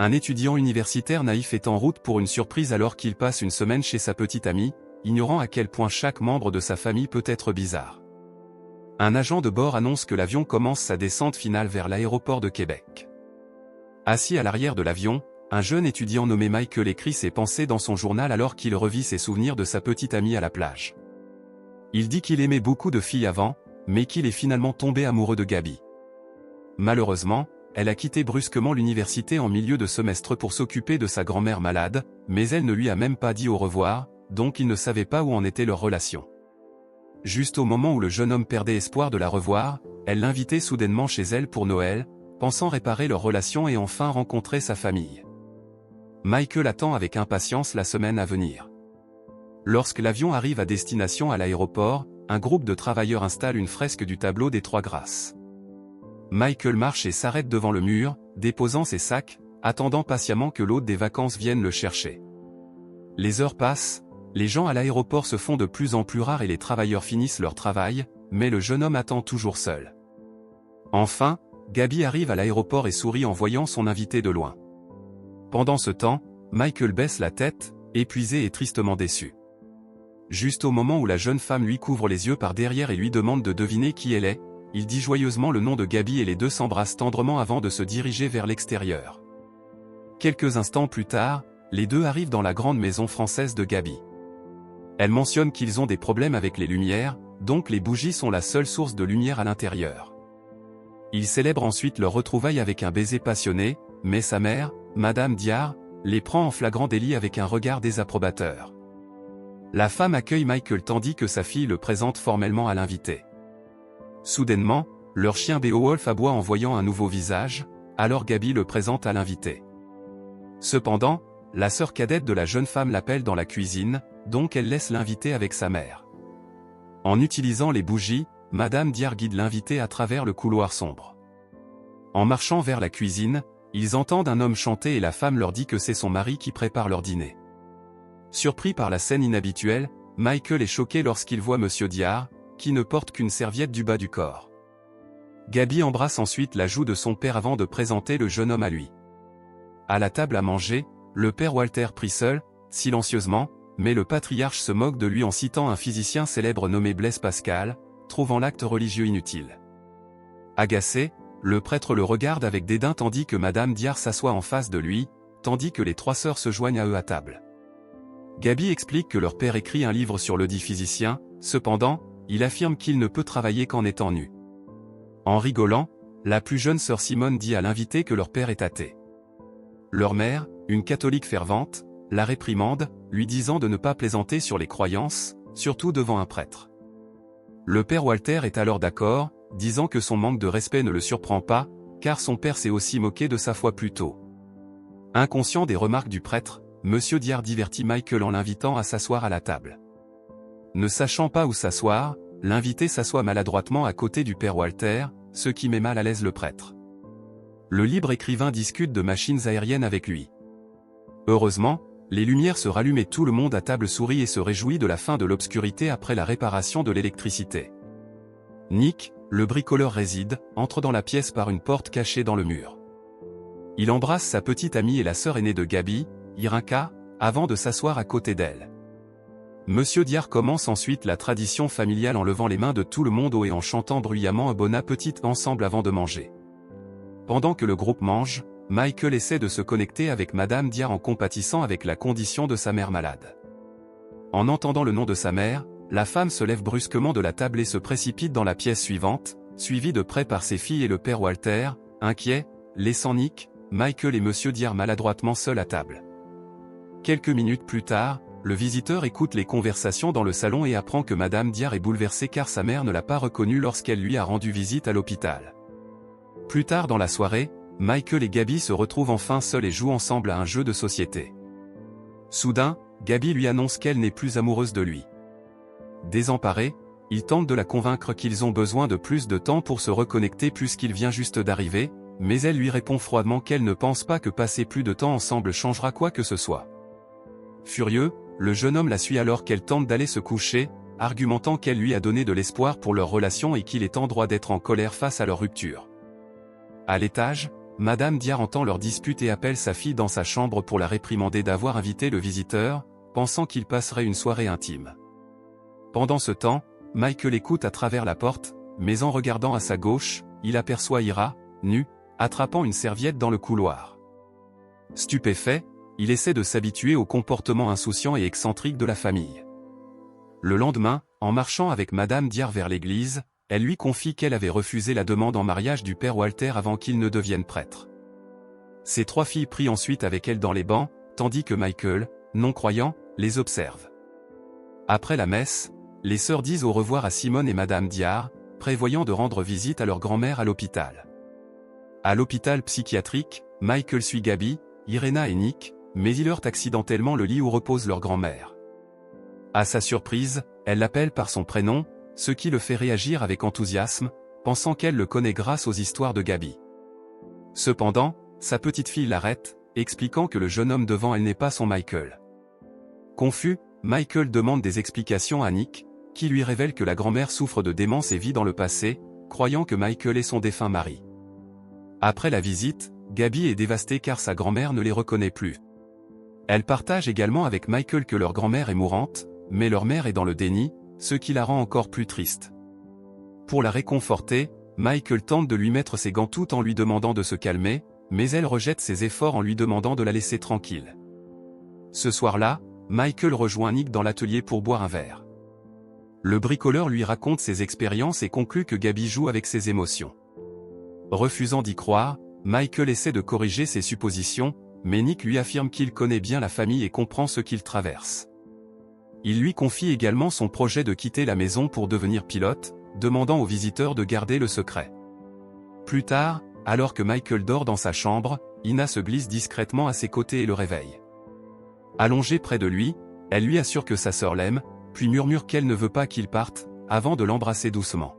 Un étudiant universitaire naïf est en route pour une surprise alors qu'il passe une semaine chez sa petite amie, ignorant à quel point chaque membre de sa famille peut être bizarre. Un agent de bord annonce que l'avion commence sa descente finale vers l'aéroport de Québec. Assis à l'arrière de l'avion, un jeune étudiant nommé Michael écrit ses pensées dans son journal alors qu'il revit ses souvenirs de sa petite amie à la plage. Il dit qu'il aimait beaucoup de filles avant, mais qu'il est finalement tombé amoureux de Gabi. Malheureusement, elle a quitté brusquement l'université en milieu de semestre pour s'occuper de sa grand-mère malade, mais elle ne lui a même pas dit au revoir, donc il ne savait pas où en était leur relation. Juste au moment où le jeune homme perdait espoir de la revoir, elle l'invitait soudainement chez elle pour Noël, pensant réparer leur relation et enfin rencontrer sa famille. Michael attend avec impatience la semaine à venir. Lorsque l'avion arrive à destination à l'aéroport, un groupe de travailleurs installe une fresque du tableau des Trois Grâces. Michael marche et s'arrête devant le mur, déposant ses sacs, attendant patiemment que l'hôte des vacances vienne le chercher. Les heures passent, les gens à l'aéroport se font de plus en plus rares et les travailleurs finissent leur travail, mais le jeune homme attend toujours seul. Enfin, Gabi arrive à l'aéroport et sourit en voyant son invité de loin. Pendant ce temps, Michael baisse la tête, épuisé et tristement déçu. Juste au moment où la jeune femme lui couvre les yeux par derrière et lui demande de deviner qui elle est, il dit joyeusement le nom de Gabi et les deux s'embrassent tendrement avant de se diriger vers l'extérieur. Quelques instants plus tard, les deux arrivent dans la grande maison française de Gabi. Elle mentionne qu'ils ont des problèmes avec les lumières, donc les bougies sont la seule source de lumière à l'intérieur. Ils célèbrent ensuite leur retrouvaille avec un baiser passionné, mais sa mère, Madame Diard, les prend en flagrant délit avec un regard désapprobateur. La femme accueille Michael tandis que sa fille le présente formellement à l'invité. Soudainement, leur chien Beowulf aboie en voyant un nouveau visage, alors Gabi le présente à l'invité. Cependant, la sœur cadette de la jeune femme l'appelle dans la cuisine, donc elle laisse l'invité avec sa mère. En utilisant les bougies, Madame Diard guide l'invité à travers le couloir sombre. En marchant vers la cuisine, ils entendent un homme chanter et la femme leur dit que c'est son mari qui prépare leur dîner. Surpris par la scène inhabituelle, Michael est choqué lorsqu'il voit Monsieur Diard, qui ne porte qu'une serviette du bas du corps. Gabi embrasse ensuite la joue de son père avant de présenter le jeune homme à lui. À la table à manger, le père Walter prie seul, silencieusement, mais le patriarche se moque de lui en citant un physicien célèbre nommé Blaise Pascal, trouvant l'acte religieux inutile. Agacé, le prêtre le regarde avec dédain tandis que Madame Diard s'assoit en face de lui, tandis que les trois sœurs se joignent à eux à table. Gabi explique que leur père écrit un livre sur le dit physicien, cependant, il affirme qu'il ne peut travailler qu'en étant nu. En rigolant, la plus jeune sœur Simone dit à l'invité que leur père est athée. Leur mère, une catholique fervente, la réprimande, lui disant de ne pas plaisanter sur les croyances, surtout devant un prêtre. Le père Walter est alors d'accord, disant que son manque de respect ne le surprend pas, car son père s'est aussi moqué de sa foi plus tôt. Inconscient des remarques du prêtre, Monsieur Diard divertit Michael en l'invitant à s'asseoir à la table. Ne sachant pas où s'asseoir, l'invité s'assoit maladroitement à côté du père Walter, ce qui met mal à l'aise le prêtre. Le libre écrivain discute de machines aériennes avec lui. Heureusement, les lumières se rallument et tout le monde à table sourit et se réjouit de la fin de l'obscurité après la réparation de l'électricité. Nick, le bricoleur réside, entre dans la pièce par une porte cachée dans le mur. Il embrasse sa petite amie et la sœur aînée de Gabi, Irinka, avant de s'asseoir à côté d'elle. Monsieur Diard commence ensuite la tradition familiale en levant les mains de tout le monde haut et en chantant bruyamment un bon appétit ensemble avant de manger. Pendant que le groupe mange, Michael essaie de se connecter avec Madame Diard en compatissant avec la condition de sa mère malade. En entendant le nom de sa mère, la femme se lève brusquement de la table et se précipite dans la pièce suivante, suivie de près par ses filles et le père Walter, inquiet, laissant Nick, Michael et Monsieur Diard maladroitement seuls à table. Quelques minutes plus tard, le visiteur écoute les conversations dans le salon et apprend que Madame Diard est bouleversée car sa mère ne l'a pas reconnue lorsqu'elle lui a rendu visite à l'hôpital. Plus tard dans la soirée, Michael et Gabi se retrouvent enfin seuls et jouent ensemble à un jeu de société. Soudain, Gabi lui annonce qu'elle n'est plus amoureuse de lui. Désemparé, il tente de la convaincre qu'ils ont besoin de plus de temps pour se reconnecter puisqu'il vient juste d'arriver, mais elle lui répond froidement qu'elle ne pense pas que passer plus de temps ensemble changera quoi que ce soit. Furieux, le jeune homme la suit alors qu'elle tente d'aller se coucher, argumentant qu'elle lui a donné de l'espoir pour leur relation et qu'il est en droit d'être en colère face à leur rupture. À l'étage, Madame Diar entend leur dispute et appelle sa fille dans sa chambre pour la réprimander d'avoir invité le visiteur, pensant qu'il passerait une soirée intime. Pendant ce temps, Michael écoute à travers la porte, mais en regardant à sa gauche, il aperçoit Ira, nue, attrapant une serviette dans le couloir. Stupéfait, il essaie de s'habituer au comportement insouciant et excentrique de la famille. Le lendemain, en marchant avec Madame Diar vers l'église, elle lui confie qu'elle avait refusé la demande en mariage du père Walter avant qu'il ne devienne prêtre. Ses 3 filles prient ensuite avec elle dans les bancs, tandis que Michael, non-croyant, les observe. Après la messe, les sœurs disent au revoir à Simone et Madame Diar, prévoyant de rendre visite à leur grand-mère à l'hôpital. À l'hôpital psychiatrique, Michael suit Gabi, Irena et Nick, mais il heurte accidentellement le lit où repose leur grand-mère. À sa surprise, elle l'appelle par son prénom, ce qui le fait réagir avec enthousiasme, pensant qu'elle le connaît grâce aux histoires de Gabi. Cependant, sa petite fille l'arrête, expliquant que le jeune homme devant elle n'est pas son Michael. Confus, Michael demande des explications à Nick, qui lui révèle que la grand-mère souffre de démence et vit dans le passé, croyant que Michael est son défunt mari. Après la visite, Gabi est dévastée car sa grand-mère ne les reconnaît plus. Elle partage également avec Michael que leur grand-mère est mourante, mais leur mère est dans le déni, ce qui la rend encore plus triste. Pour la réconforter, Michael tente de lui mettre ses gants tout en lui demandant de se calmer, mais elle rejette ses efforts en lui demandant de la laisser tranquille. Ce soir-là, Michael rejoint Nick dans l'atelier pour boire un verre. Le bricoleur lui raconte ses expériences et conclut que Gabi joue avec ses émotions. Refusant d'y croire, Michael essaie de corriger ses suppositions, mais Nick lui affirme qu'il connaît bien la famille et comprend ce qu'il traverse. Il lui confie également son projet de quitter la maison pour devenir pilote, demandant aux visiteurs de garder le secret. Plus tard, alors que Michael dort dans sa chambre, Ina se glisse discrètement à ses côtés et le réveille. Allongée près de lui, elle lui assure que sa sœur l'aime, puis murmure qu'elle ne veut pas qu'il parte, avant de l'embrasser doucement.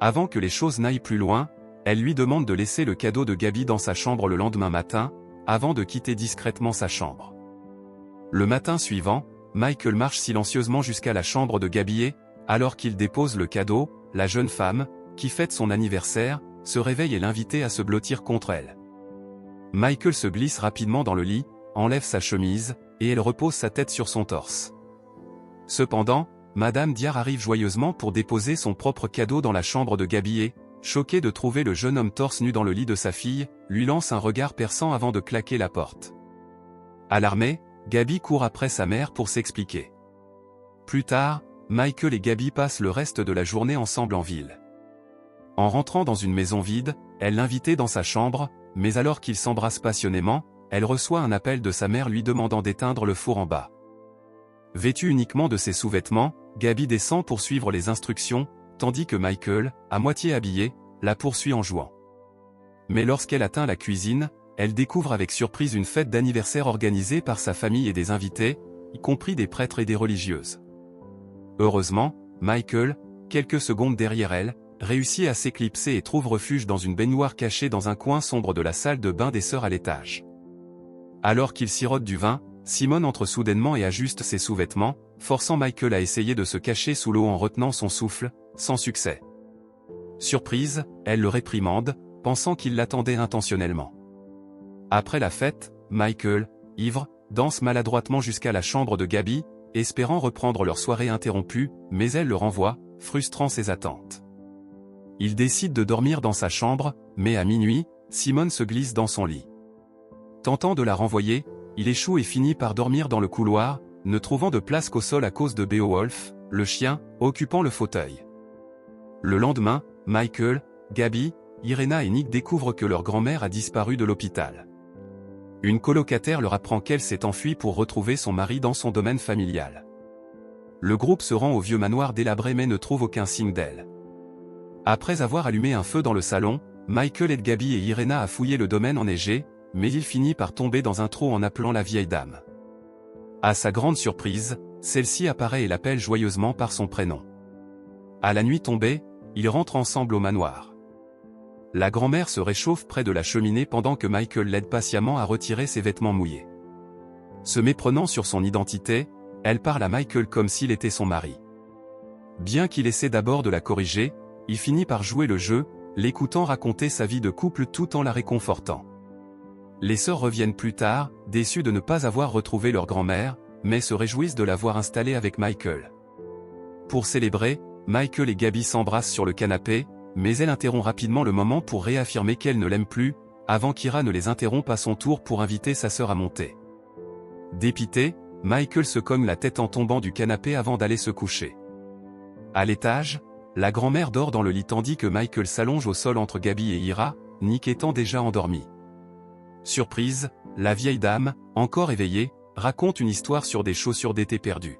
Avant que les choses n'aillent plus loin, elle lui demande de laisser le cadeau de Gabi dans sa chambre le lendemain matin, avant de quitter discrètement sa chambre. Le matin suivant, Michael marche silencieusement jusqu'à la chambre de Gabi et, alors qu'il dépose le cadeau, la jeune femme, qui fête son anniversaire, se réveille et l'invite à se blottir contre elle. Michael se glisse rapidement dans le lit, enlève sa chemise, et elle repose sa tête sur son torse. Cependant, Madame Diar arrive joyeusement pour déposer son propre cadeau dans la chambre de Gabi et, choquée de trouver le jeune homme torse nu dans le lit de sa fille, lui lance un regard perçant avant de claquer la porte. Alarmée, Gabi court après sa mère pour s'expliquer. Plus tard, Michael et Gabi passent le reste de la journée ensemble en ville. En rentrant dans une maison vide, elle l'invite dans sa chambre, mais alors qu'ils s'embrassent passionnément, elle reçoit un appel de sa mère lui demandant d'éteindre le four en bas. Vêtue uniquement de ses sous-vêtements, Gabi descend pour suivre les instructions, tandis que Michael, à moitié habillé, la poursuit en jouant. Mais lorsqu'elle atteint la cuisine, elle découvre avec surprise une fête d'anniversaire organisée par sa famille et des invités, y compris des prêtres et des religieuses. Heureusement, Michael, quelques secondes derrière elle, réussit à s'éclipser et trouve refuge dans une baignoire cachée dans un coin sombre de la salle de bain des sœurs à l'étage. Alors qu'il sirote du vin, Simone entre soudainement et ajuste ses sous-vêtements, forçant Michael à essayer de se cacher sous l'eau en retenant son souffle, sans succès. Surprise, elle le réprimande, pensant qu'il l'attendait intentionnellement. Après la fête, Michael, ivre, danse maladroitement jusqu'à la chambre de Gabi, espérant reprendre leur soirée interrompue, mais elle le renvoie, frustrant ses attentes. Il décide de dormir dans sa chambre, mais à minuit, Simone se glisse dans son lit. Tentant de la renvoyer, il échoue et finit par dormir dans le couloir, ne trouvant de place qu'au sol à cause de Beowulf, le chien, occupant le fauteuil. Le lendemain, Michael, Gabi, Irena et Nick découvrent que leur grand-mère a disparu de l'hôpital. Une colocataire leur apprend qu'elle s'est enfuie pour retrouver son mari dans son domaine familial. Le groupe se rend au vieux manoir délabré mais ne trouve aucun signe d'elle. Après avoir allumé un feu dans le salon, Michael aide Gabi et Irena à fouiller le domaine enneigé, mais il finit par tomber dans un trou en appelant la vieille dame. À sa grande surprise, celle-ci apparaît et l'appelle joyeusement par son prénom. À la nuit tombée, ils rentrent ensemble au manoir. La grand-mère se réchauffe près de la cheminée pendant que Michael l'aide patiemment à retirer ses vêtements mouillés. Se méprenant sur son identité, elle parle à Michael comme s'il était son mari. Bien qu'il essaie d'abord de la corriger, il finit par jouer le jeu, l'écoutant raconter sa vie de couple tout en la réconfortant. Les sœurs reviennent plus tard, déçues de ne pas avoir retrouvé leur grand-mère, mais se réjouissent de l'avoir installée avec Michael. Pour célébrer, Michael et Gabi s'embrassent sur le canapé, mais elle interrompt rapidement le moment pour réaffirmer qu'elle ne l'aime plus, avant qu'Ira ne les interrompe à son tour pour inviter sa sœur à monter. Dépité, Michael se cogne la tête en tombant du canapé avant d'aller se coucher. À l'étage, la grand-mère dort dans le lit tandis que Michael s'allonge au sol entre Gabi et Ira, Nick étant déjà endormi. Surprise, la vieille dame, encore éveillée, raconte une histoire sur des chaussures d'été perdues.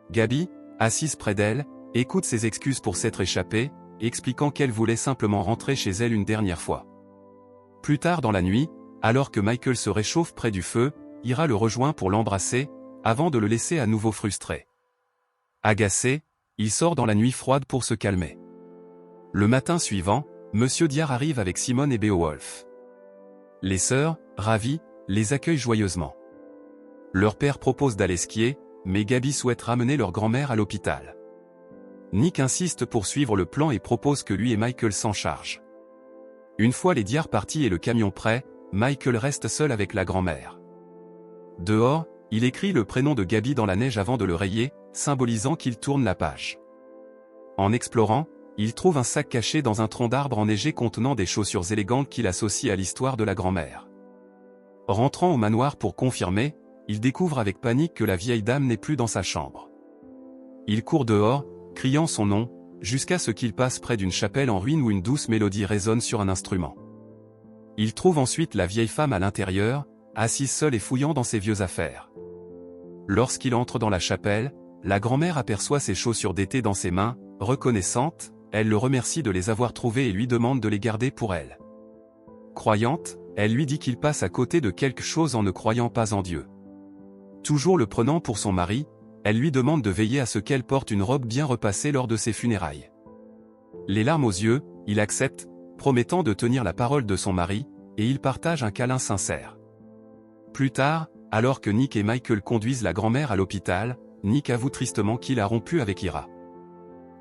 Gabi, assise près d'elle, écoute ses excuses pour s'être échappée, expliquant qu'elle voulait simplement rentrer chez elle une dernière fois. Plus tard dans la nuit, alors que Michael se réchauffe près du feu, Ira le rejoint pour l'embrasser, avant de le laisser à nouveau frustré. Agacé, il sort dans la nuit froide pour se calmer. Le matin suivant, Monsieur Diar arrive avec Simone et Beowulf. Les sœurs, ravies, les accueillent joyeusement. Leur père propose d'aller skier, mais Gabi souhaite ramener leur grand-mère à l'hôpital. Nick insiste pour suivre le plan et propose que lui et Michael s'en chargent. Une fois les Diar partis et le camion prêt, Michael reste seul avec la grand-mère. Dehors, il écrit le prénom de Gabi dans la neige avant de le rayer, symbolisant qu'il tourne la page. En explorant, il trouve un sac caché dans un tronc d'arbre enneigé contenant des chaussures élégantes qu'il associe à l'histoire de la grand-mère. Rentrant au manoir pour confirmer, il découvre avec panique que la vieille dame n'est plus dans sa chambre. Il court dehors, criant son nom, jusqu'à ce qu'il passe près d'une chapelle en ruine où une douce mélodie résonne sur un instrument. Il trouve ensuite la vieille femme à l'intérieur, assise seule et fouillant dans ses vieux affaires. Lorsqu'il entre dans la chapelle, la grand-mère aperçoit ses chaussures d'été dans ses mains, reconnaissante, elle le remercie de les avoir trouvées et lui demande de les garder pour elle. Croyante, elle lui dit qu'il passe à côté de quelque chose en ne croyant pas en Dieu. Toujours le prenant pour son mari, elle lui demande de veiller à ce qu'elle porte une robe bien repassée lors de ses funérailles. Les larmes aux yeux, il accepte, promettant de tenir la parole de son mari, et ils partagent un câlin sincère. Plus tard, alors que Nick et Michael conduisent la grand-mère à l'hôpital, Nick avoue tristement qu'il a rompu avec Ira.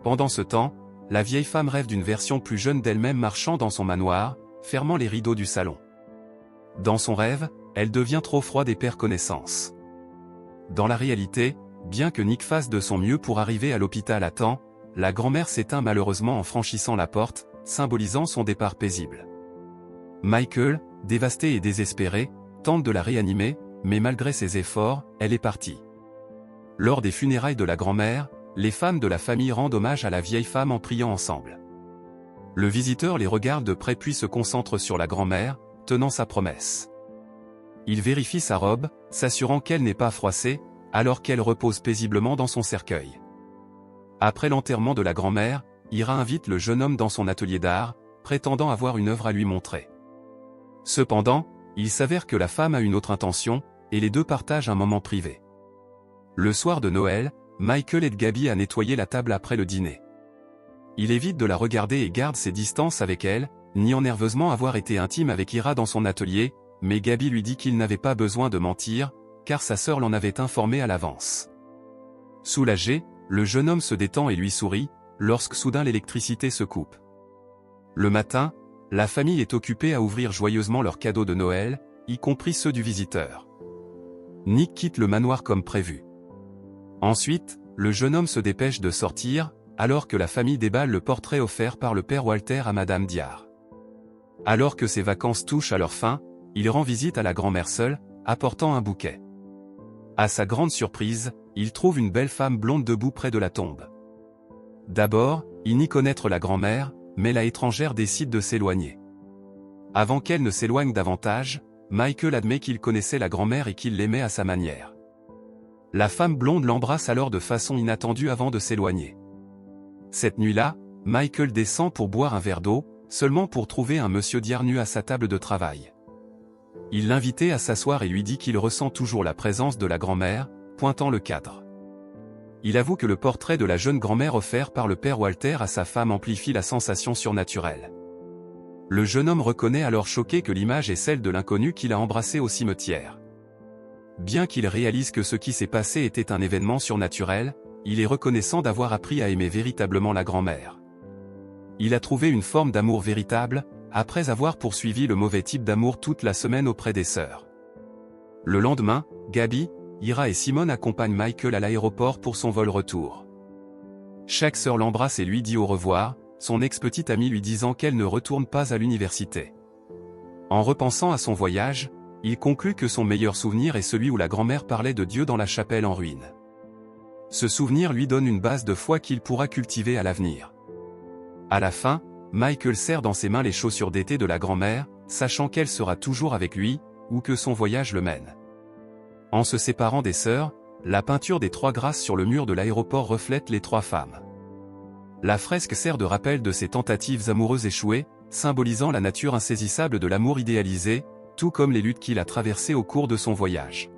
Pendant ce temps, la vieille femme rêve d'une version plus jeune d'elle-même marchant dans son manoir, fermant les rideaux du salon. Dans son rêve, elle devient trop froide et perd connaissance. Dans la réalité, bien que Nick fasse de son mieux pour arriver à l'hôpital à temps, la grand-mère s'éteint malheureusement en franchissant la porte, symbolisant son départ paisible. Michael, dévasté et désespéré, tente de la réanimer, mais malgré ses efforts, elle est partie. Lors des funérailles de la grand-mère, les femmes de la famille rendent hommage à la vieille femme en priant ensemble. Le visiteur les regarde de près puis se concentre sur la grand-mère, tenant sa promesse. Il vérifie sa robe, s'assurant qu'elle n'est pas froissée, alors qu'elle repose paisiblement dans son cercueil. Après l'enterrement de la grand-mère, Ira invite le jeune homme dans son atelier d'art, prétendant avoir une œuvre à lui montrer. Cependant, il s'avère que la femme a une autre intention, et les deux partagent un moment privé. Le soir de Noël, Michael aide Gabi à nettoyer la table après le dîner. Il évite de la regarder et garde ses distances avec elle, niant nerveusement avoir été intime avec Ira dans son atelier, mais Gabi lui dit qu'il n'avait pas besoin de mentir, car sa sœur l'en avait informé à l'avance. Soulagé, le jeune homme se détend et lui sourit, lorsque soudain l'électricité se coupe. Le matin, la famille est occupée à ouvrir joyeusement leurs cadeaux de Noël, y compris ceux du visiteur. Nick quitte le manoir comme prévu. Ensuite, le jeune homme se dépêche de sortir, alors que la famille déballe le portrait offert par le père Walter à Madame Diar. Alors que ses vacances touchent à leur fin, il rend visite à la grand-mère seule, apportant un bouquet. À sa grande surprise, il trouve une belle femme blonde debout près de la tombe. D'abord, il nie connaître la grand-mère, mais la étrangère décide de s'éloigner. Avant qu'elle ne s'éloigne davantage, Michael admet qu'il connaissait la grand-mère et qu'il l'aimait à sa manière. La femme blonde l'embrasse alors de façon inattendue avant de s'éloigner. Cette nuit-là, Michael descend pour boire un verre d'eau, seulement pour trouver un monsieur Diar nu à sa table de travail. Il l'invitait à s'asseoir et lui dit qu'il ressent toujours la présence de la grand-mère, pointant le cadre. Il avoue que le portrait de la jeune grand-mère offert par le père Walter à sa femme amplifie la sensation surnaturelle. Le jeune homme reconnaît alors choqué que l'image est celle de l'inconnu qu'il a embrassé au cimetière. Bien qu'il réalise que ce qui s'est passé était un événement surnaturel, il est reconnaissant d'avoir appris à aimer véritablement la grand-mère. Il a trouvé une forme d'amour véritable, après avoir poursuivi le mauvais type d'amour toute la semaine auprès des sœurs. Le lendemain, Gabi, Ira et Simone accompagnent Michael à l'aéroport pour son vol retour. Chaque sœur l'embrasse et lui dit au revoir, son ex-petite amie lui disant qu'elle ne retourne pas à l'université. En repensant à son voyage, il conclut que son meilleur souvenir est celui où la grand-mère parlait de Dieu dans la chapelle en ruine. Ce souvenir lui donne une base de foi qu'il pourra cultiver à l'avenir. À la fin, Michael serre dans ses mains les chaussures d'été de la grand-mère, sachant qu'elle sera toujours avec lui, où que son voyage le mène. En se séparant des sœurs, la peinture des trois grâces sur le mur de l'aéroport reflète les trois femmes. La fresque sert de rappel de ces tentatives amoureuses échouées, symbolisant la nature insaisissable de l'amour idéalisé, tout comme les luttes qu'il a traversées au cours de son voyage.